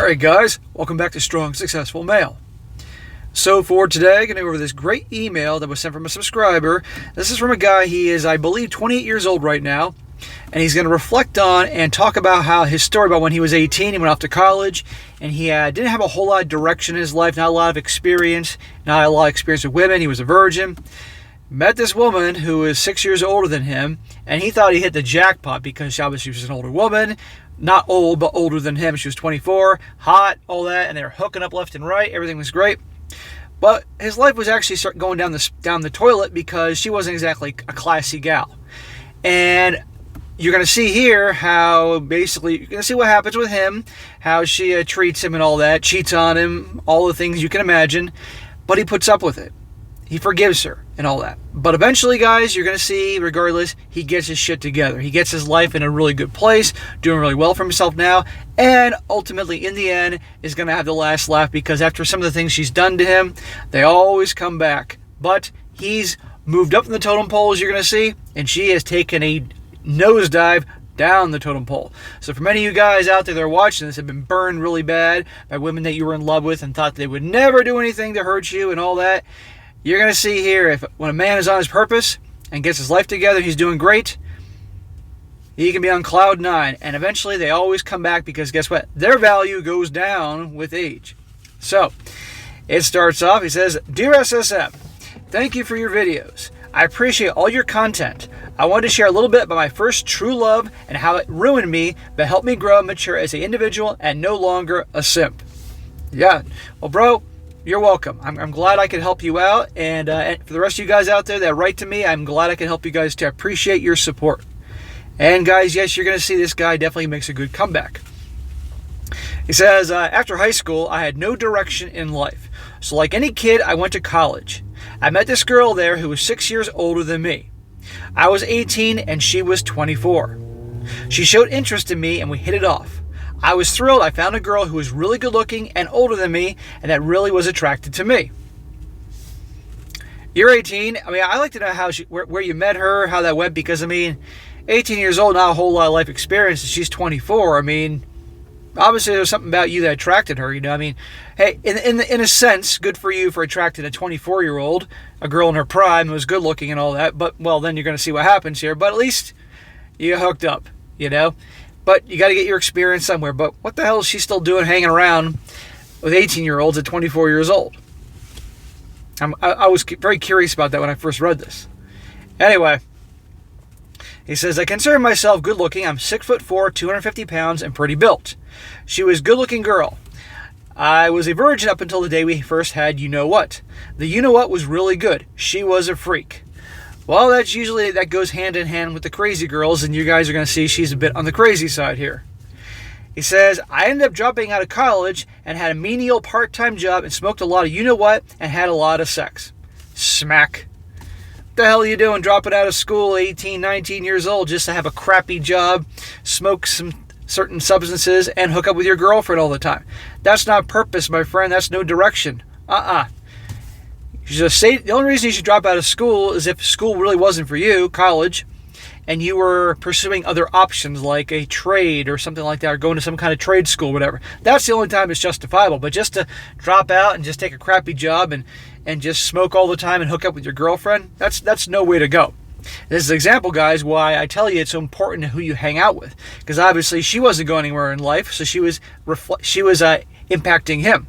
Alright guys, welcome back to Strong Successful Male. So for today, I'm going to go over this great email that was sent from a subscriber. This is from a guy, he is I believe 28 years old right now, and he's going to reflect on and talk about how his story about when he was 18, he went off to college, and he didn't have a whole lot of direction in his life, not a lot of experience, not a lot of experience with women, he was a virgin. Met this woman who is 6 years older than him, and he thought he hit the jackpot because obviously she was an older woman. Not old, but older than him. She was 24, hot, all that, and they were hooking up left and right. Everything was great. But his life was actually starting going down the toilet because she wasn't exactly a classy gal. And you're going to see here how basically, you're going to see what happens with him, how she treats him and all that, cheats on him, all the things you can imagine. But he puts up with it. He forgives her and all that. But eventually, guys, you're going to see, regardless, he gets his shit together. He gets his life in a really good place, doing really well for himself now, and ultimately, in the end, is going to have the last laugh because after some of the things she's done to him, they always come back. But he's moved up in the totem pole, as you're going to see, and she has taken a nosedive down the totem pole. So for many of you guys out there that are watching this have been burned really bad by women that you were in love with and thought they would never do anything to hurt you and all that, you're going to see here, when a man is on his purpose and gets his life together, he's doing great, he can be on cloud nine. And eventually they always come back because guess what? Their value goes down with age. So, it starts off, he says, "Dear SSM, thank you for your videos. I appreciate all your content. I wanted to share a little bit about my first true love and how it ruined me, but helped me grow and mature as an individual and no longer a simp." Yeah, well bro, you're welcome. I'm glad I could help you out. And for the rest of you guys out there that write to me, I'm glad I can help you guys too. I appreciate your support. And guys, yes, you're going to see this guy definitely makes a good comeback. He says, after high school, I had no direction in life. So like any kid, I went to college. I met this girl there who was 6 years older than me. I was 18 and she was 24. She showed interest in me and we hit it off. I was thrilled. I found a girl who was really good looking and older than me and that really was attracted to me. You're 18. I mean, I like to know how where you met her, how that went, because I mean, 18 years old, not a whole lot of life experience, and she's 24. I mean, obviously there was something about you that attracted her, you know. I mean, hey, in a sense, good for you for attracting a 24-year-old, a girl in her prime who was good looking and all that. But, well, then you're going to see what happens here. But at least you hooked up, you know. But you got to get your experience somewhere. But what the hell is she still doing hanging around with 18-year-olds at 24 years old? I was very curious about that when I first read this. Anyway, he says, I consider myself good looking. I'm 6'4", 250 pounds, and pretty built. She was a good looking girl. I was a virgin up until the day we first had you know what. The you know what was really good. She was a freak. Well, that goes hand in hand with the crazy girls, and you guys are going to see she's a bit on the crazy side here. He says, I ended up dropping out of college and had a menial part-time job and smoked a lot of you-know-what and had a lot of sex. Smack. What the hell are you doing dropping out of school 18, 19 years old just to have a crappy job, smoke some certain substances, and hook up with your girlfriend all the time? That's not purpose, my friend. That's no direction. The only reason you should drop out of school is if school really wasn't for you, college, and you were pursuing other options like a trade or something like that, or going to some kind of trade school, whatever. That's the only time it's justifiable. But just to drop out and just take a crappy job and just smoke all the time and hook up with your girlfriend, that's no way to go. This is an example, guys, why I tell you it's so important who you hang out with. Because obviously she wasn't going anywhere in life, so she was impacting him.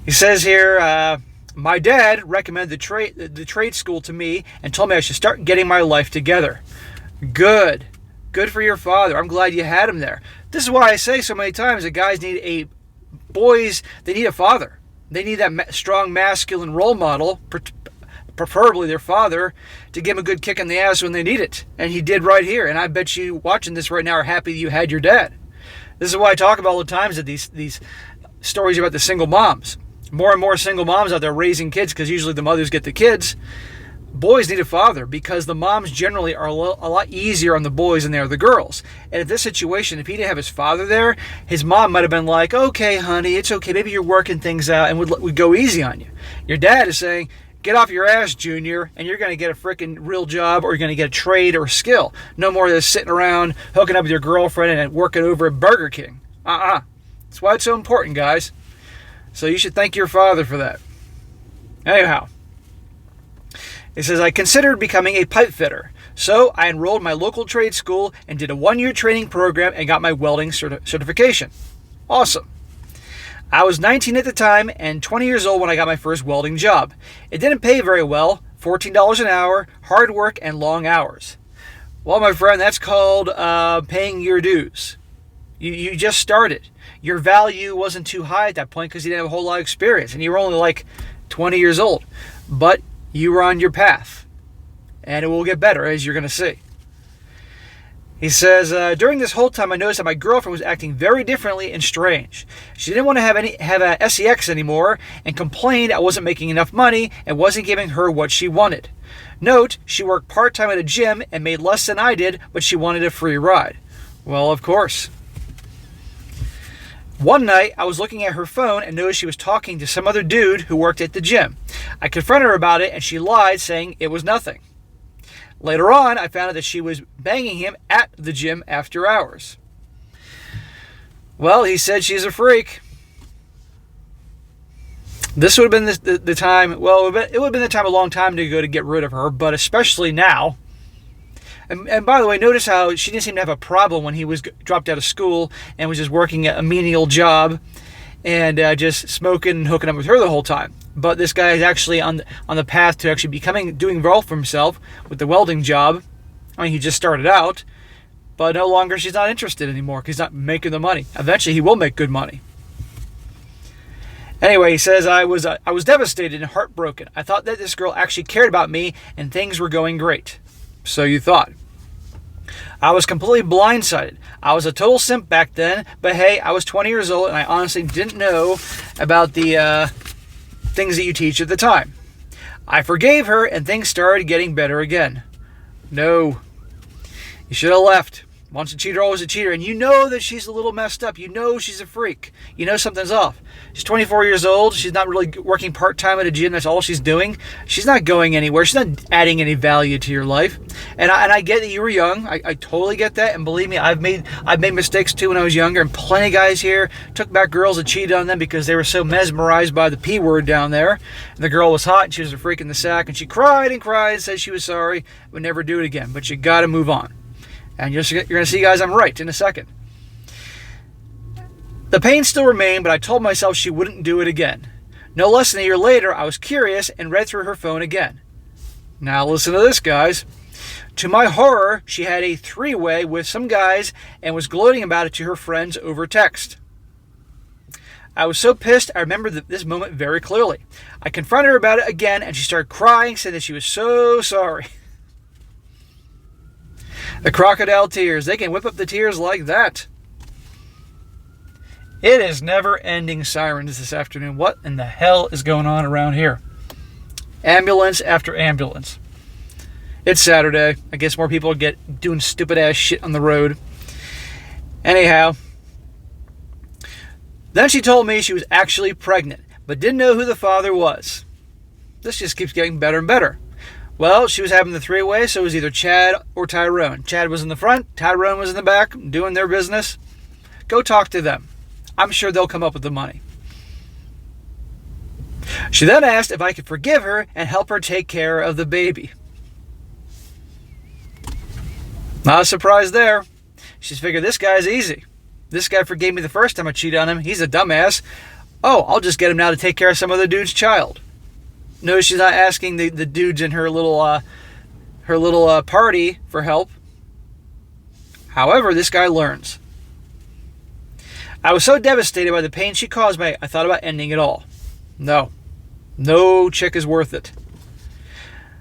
He says here, my dad recommended the trade school to me and told me I should start getting my life together. Good. Good for your father. I'm glad you had him there. This is why I say so many times that guys need they need a father. They need that strong masculine role model, preferably their father, to give them a good kick in the ass when they need it. And he did right here. And I bet you watching this right now are happy that you had your dad. This is why I talk about all the times that these stories about the single moms. More and more single moms out there raising kids because usually the mothers get the kids. Boys need a father because the moms generally are a lot easier on the boys than they are the girls. And in this situation, if he didn't have his father there, his mom might have been like, okay, honey, it's okay. Maybe you're working things out and would go easy on you. Your dad is saying, get off your ass, Junior, and you're going to get a freaking real job or you're going to get a trade or a skill. No more of this sitting around, hooking up with your girlfriend and working over at Burger King. That's why it's so important, guys. So you should thank your father for that. Anyhow, it says, I considered becoming a pipe fitter. So I enrolled in my local trade school and did a 1-year training program and got my welding certification. Awesome. I was 19 at the time and 20 years old when I got my first welding job. It didn't pay very well, $14 an hour, hard work, and long hours. Well, my friend, that's called paying your dues. You just started. Your value wasn't too high at that point because you didn't have a whole lot of experience and you were only like 20 years old. But you were on your path. And it will get better, as you're going to see. He says, during this whole time, I noticed that my girlfriend was acting very differently and strange. She didn't want to have a SEX anymore and complained I wasn't making enough money and wasn't giving her what she wanted. Note, she worked part-time at a gym and made less than I did, but she wanted a free ride. Well, of course. One night, I was looking at her phone and noticed she was talking to some other dude who worked at the gym. I confronted her about it and she lied, saying it was nothing. Later on, I found out that she was banging him at the gym after hours. Well, he said she's a freak. This would have been the time, well, it would have been the time a long time ago to get rid of her, but especially now. And by the way, notice how she didn't seem to have a problem when he was dropped out of school and was just working a menial job and just smoking and hooking up with her the whole time. But this guy is actually on the path to actually doing well for himself with the welding job. I mean, he just started out, but no longer she's not interested anymore because he's not making the money. Eventually, he will make good money. Anyway, he says, I was devastated and heartbroken. I thought that this girl actually cared about me and things were going great. So you thought. I was completely blindsided. I was a total simp back then, but hey, I was 20 years old and I honestly didn't know about the things that you teach at the time. I forgave her and things started getting better again. No. You should have left. Once a cheater, always a cheater. And you know that she's a little messed up. You know she's a freak. You know something's off. She's 24 years old. She's not really working part-time at a gym. That's all she's doing. She's not going anywhere. She's not adding any value to your life. And I get that you were young. I totally get that. And believe me, I've made mistakes too when I was younger. And plenty of guys here took back girls and cheated on them because they were so mesmerized by the P word down there. And the girl was hot and she was a freak in the sack. And she cried and cried and said she was sorry. Would never do it again. But you got to move on. And you're going to see, guys, I'm right in a second. The pain still remained, but I told myself she wouldn't do it again. No less than a year later, I was curious and read through her phone again. Now listen to this, guys. To my horror, she had a 3-way with some guys and was gloating about it to her friends over text. I was so pissed, I remember this moment very clearly. I confronted her about it again, and she started crying, saying that she was so sorry. The crocodile tears. They can whip up the tears like that. It is never-ending sirens this afternoon. What in the hell is going on around here? Ambulance after ambulance. It's Saturday. I guess more people get doing stupid-ass shit on the road. Anyhow. Then she told me she was actually pregnant, but didn't know who the father was. This just keeps getting better and better. Well, she was having the 3-way, so it was either Chad or Tyrone. Chad was in the front, Tyrone was in the back, doing their business. Go talk to them. I'm sure they'll come up with the money. She then asked if I could forgive her and help her take care of the baby. Not a surprise there. She's figured this guy's easy. This guy forgave me the first time I cheated on him. He's a dumbass. Oh, I'll just get him now to take care of some other dude's child. No, she's not asking the dudes in her little party for help. However, this guy learns. I was so devastated by the pain she caused me, I thought about ending it all. No chick is worth it.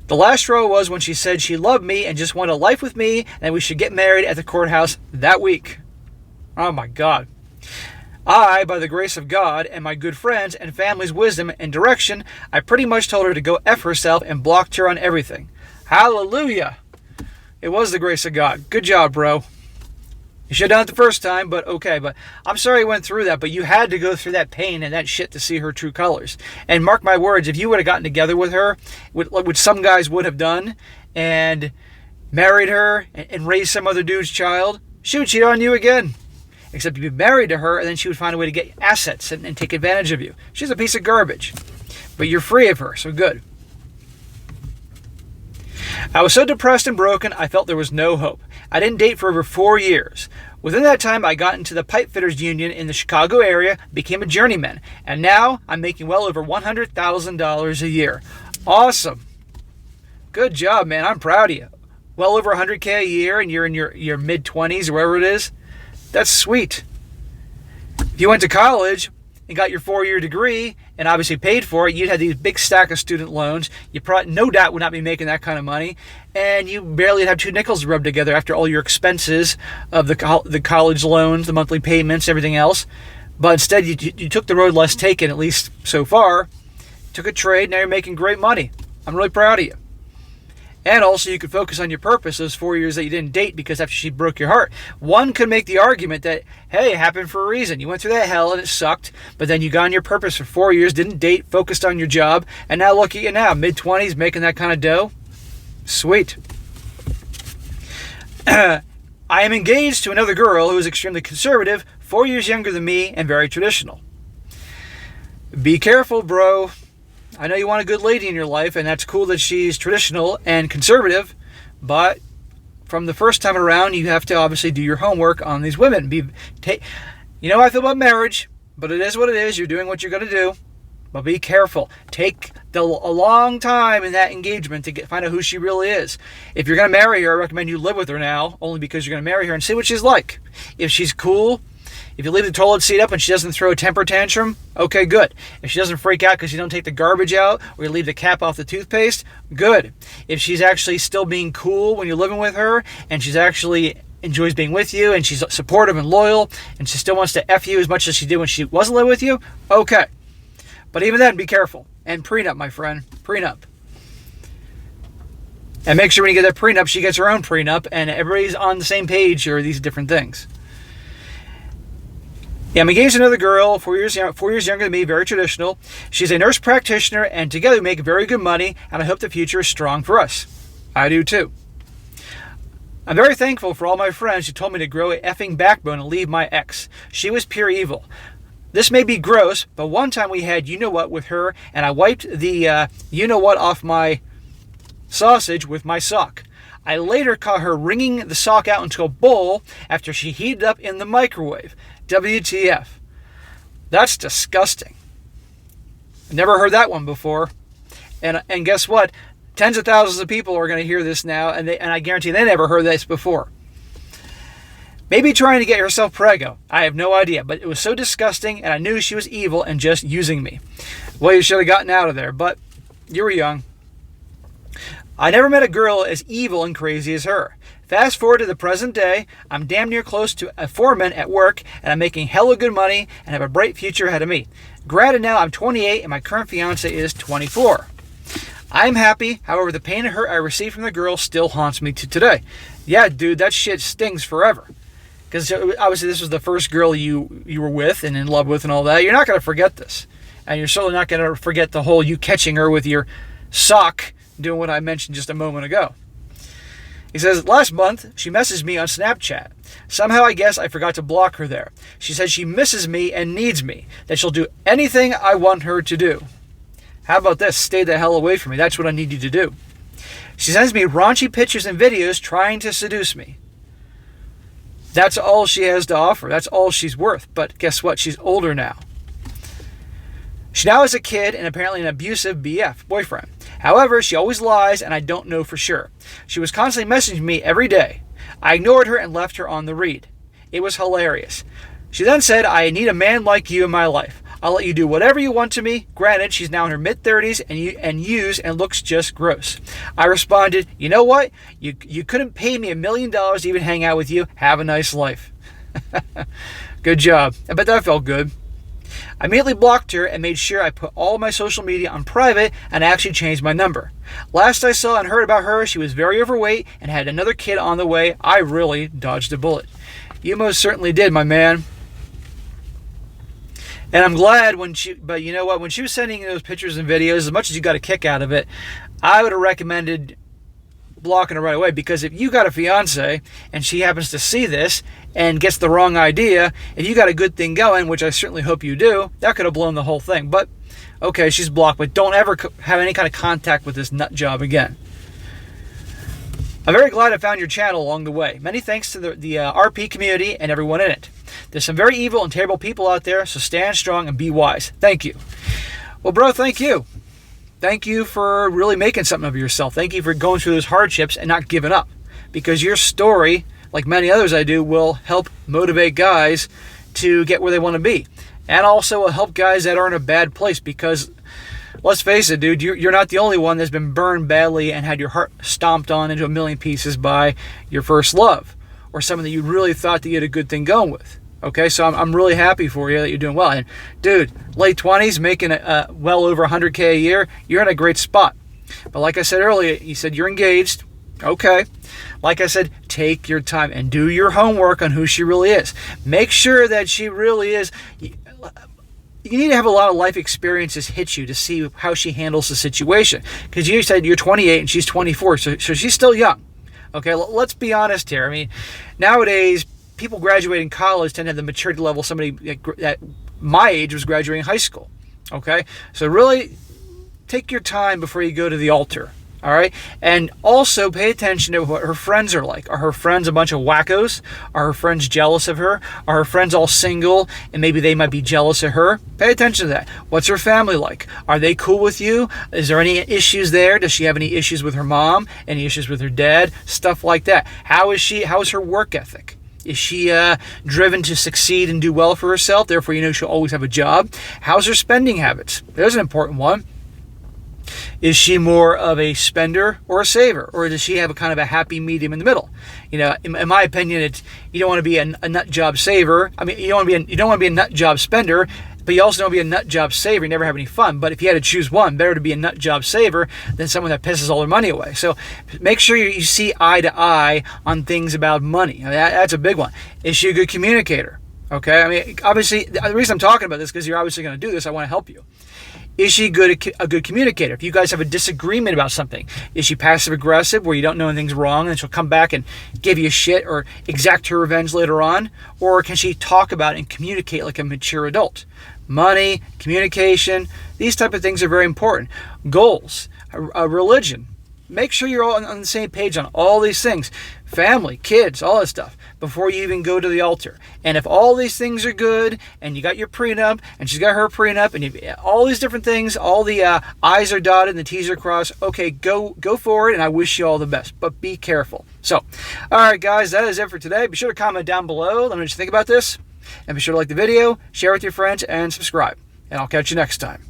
The last straw was when she said she loved me and just wanted a life with me and we should get married at the courthouse that week. Oh my God. I, by the grace of God and my good friends and family's wisdom and direction, I pretty much told her to go F herself and blocked her on everything. Hallelujah. It was the grace of God. Good job, bro. You should have done it the first time, but okay. But I'm sorry you went through that, but you had to go through that pain and that shit to see her true colors. And mark my words, if you would have gotten together with her, which some guys would have done, and married her and raised some other dude's child, she would cheat on you again. except you'd be married to her, and then she would find a way to get assets and take advantage of you. She's a piece of garbage, but you're free of her, so good. I was so depressed and broken, I felt there was no hope. I didn't date for over 4 years. Within that time, I got into the pipe fitters union in the Chicago area, became a journeyman, and now I'm making well over $100,000 a year. Awesome. Good job, man. I'm proud of you. Well over $100K a year, and you're in your mid-20s or wherever it is. That's sweet. If you went to college and got your 4-year degree and obviously paid for it, you'd have these big stack of student loans. You probably, no doubt, would not be making that kind of money, and you barely have 2 nickels rubbed together after all your expenses of the college loans, the monthly payments, everything else. But instead, you took the road less taken, at least so far. Took a trade, now you're making great money. I'm really proud of you. And also, you could focus on your purpose those 4 years that you didn't date because after she broke your heart. One could make the argument that, hey, it happened for a reason. You went through that hell and it sucked, but then you got on your purpose for 4 years, didn't date, focused on your job, and now look at you now, mid-20s, making that kind of dough. Sweet. I am engaged to another girl who is extremely conservative, 4 years younger than me, and very traditional. Be careful, bro. I know you want a good lady in your life, and that's cool that she's traditional and conservative, but from the first time around, you have to obviously do your homework on these women. You know how I feel about marriage, but it is what it is. You're doing what you're going to do, but be careful. Take a long time in that engagement to find out who she really is. If you're going to marry her, I recommend you live with her now, only because you're going to marry her, and see what she's like. If she's cool, if you leave the toilet seat up and she doesn't throw a temper tantrum, okay, good. If she doesn't freak out because you don't take the garbage out or you leave the cap off the toothpaste, good. If she's actually still being cool when you're living with her and she's actually enjoys being with you and she's supportive and loyal and she still wants to F you as much as she did when she wasn't living with you, okay. But even then, be careful. And prenup, my friend. Prenup. And make sure when you get that prenup, she gets her own prenup and everybody's on the same page or these different things. Yeah, I'm engaged to another girl, 4 years younger than me, very traditional. She's a nurse practitioner, and together we make very good money, and I hope the future is strong for us. I do too. I'm very thankful for all my friends who told me to grow a effing backbone and leave my ex. She was pure evil. This may be gross, but one time we had you-know-what with her, and I wiped the you-know-what off my sausage with my sock. I later caught her wringing the sock out into a bowl after she heated up in the microwave. WTF. That's disgusting. Never heard that one before. And guess what? Tens of thousands of people are going to hear this now, and I guarantee they never heard this before. Maybe trying to get herself preggo. I have no idea, but it was so disgusting, and I knew she was evil and just using me. Well, you should have gotten out of there, but you were young. I never met a girl as evil and crazy as her. Fast forward to the present day, I'm damn near close to a foreman at work, and I'm making hella good money and have a bright future ahead of me. Granted, now I'm 28 and my current fiance is 24. I'm happy, however, the pain and hurt I received from the girl still haunts me to today. Yeah, dude, that shit stings forever. Because obviously this was the first girl you were with and in love with and all that. You're not going to forget this. And you're certainly not going to forget the whole you catching her with your sock doing what I mentioned just a moment ago. He says, last month, she messaged me on Snapchat. Somehow I guess I forgot to block her there. She said she misses me and needs me, that she'll do anything I want her to do. How about this? Stay the hell away from me. That's what I need you to do. She sends me raunchy pictures and videos trying to seduce me. That's all she has to offer. That's all she's worth. But guess what? She's older now. She now has a kid and apparently an abusive BF, boyfriend. However, she always lies and I don't know for sure. She was constantly messaging me every day. I ignored her and left her on the read. It was hilarious. She then said, I need a man like you in my life. I'll let you do whatever you want to me. Granted, she's now in her mid-30s and looks just gross. I responded, you know what? You couldn't pay me $1 million to even hang out with you. Have a nice life. Good job. I bet that felt good. I immediately blocked her and made sure I put all my social media on private and actually changed my number. Last I saw and heard about her, she was very overweight and had another kid on the way. I really dodged a bullet. You most certainly did, my man. And I'm glad but you know what? When she was sending those pictures and videos, as much as you got a kick out of it, I would have recommended blocking her right away, because if you got a fiance and she happens to see this and gets the wrong idea, if you got a good thing going, which I certainly hope you do, that could have blown the whole thing. But okay, she's blocked, but don't ever have any kind of contact with this nut job again. I'm very glad I found your channel along the way. Many thanks to the RP community and everyone in it. There's some very evil and terrible people out there, so stand strong and be wise. Thank you. Well, bro, thank you. Thank you for really making something of yourself. Thank you for going through those hardships and not giving up. Because your story, like many others I do, will help motivate guys to get where they want to be. And also will help guys that are in a bad place, because let's face it, dude, you're not the only one that's been burned badly and had your heart stomped on into a million pieces by your first love, or someone that you really thought that you had a good thing going with. Okay, so I'm really happy for you that you're doing well. And dude, late 20s, making well over 100K a year, you're in a great spot. But like I said earlier, you said you're engaged. Okay. Like I said, take your time and do your homework on who she really is. Make sure that she really is. You need to have a lot of life experiences hit you to see how she handles the situation. Because you said you're 28 and she's 24, so she's still young. Okay, let's be honest here. I mean, nowadays, people graduating college tend to have the maturity level somebody at my age was graduating high school. Okay, so really take your time before you go to the altar. All right, and also pay attention to what her friends are like. Are her friends a bunch of wackos? Are her friends jealous of her? Are her friends all single and maybe they might be jealous of her? Pay attention to that. What's her family like? Are they cool with you? Is there any issues there? Does she have any issues with her mom? Any issues with her dad? Stuff like that. How is she? How is her work ethic? Is she driven to succeed and do well for herself? Therefore, you know she'll always have a job. How's her spending habits? There's an important one. Is she more of a spender or a saver? Or does she have a kind of a happy medium in the middle? You know, in my opinion, you don't want to be a nut job saver. I mean, you don't want to be a nut job spender, but you also don't want to be a nut job saver. You never have any fun. But if you had to choose one, better to be a nut job saver than someone that pisses all their money away. So make sure you see eye to eye on things about money. I mean, that's a big one. Is she a good communicator? Okay, I mean, obviously, the reason I'm talking about this is because you're obviously going to do this. I want to help you. Is she a good communicator? If you guys have a disagreement about something, is she passive-aggressive where you don't know anything's wrong and she'll come back and give you shit or exact her revenge later on? Or can she talk about it and communicate like a mature adult? Money, communication, these type of things are very important. Goals, religion. Make sure you're all on the same page on all these things. Family, kids, all that stuff before you even go to the altar. And if all these things are good and you got your prenup and she's got her prenup and all these different things, all the I's are dotted and the T's are crossed, okay, go for it, and I wish you all the best. But be careful. So, all right, guys, that is it for today. Be sure to comment down below. Let me know what you think about this. And be sure to like the video, share with your friends, and subscribe. And I'll catch you next time.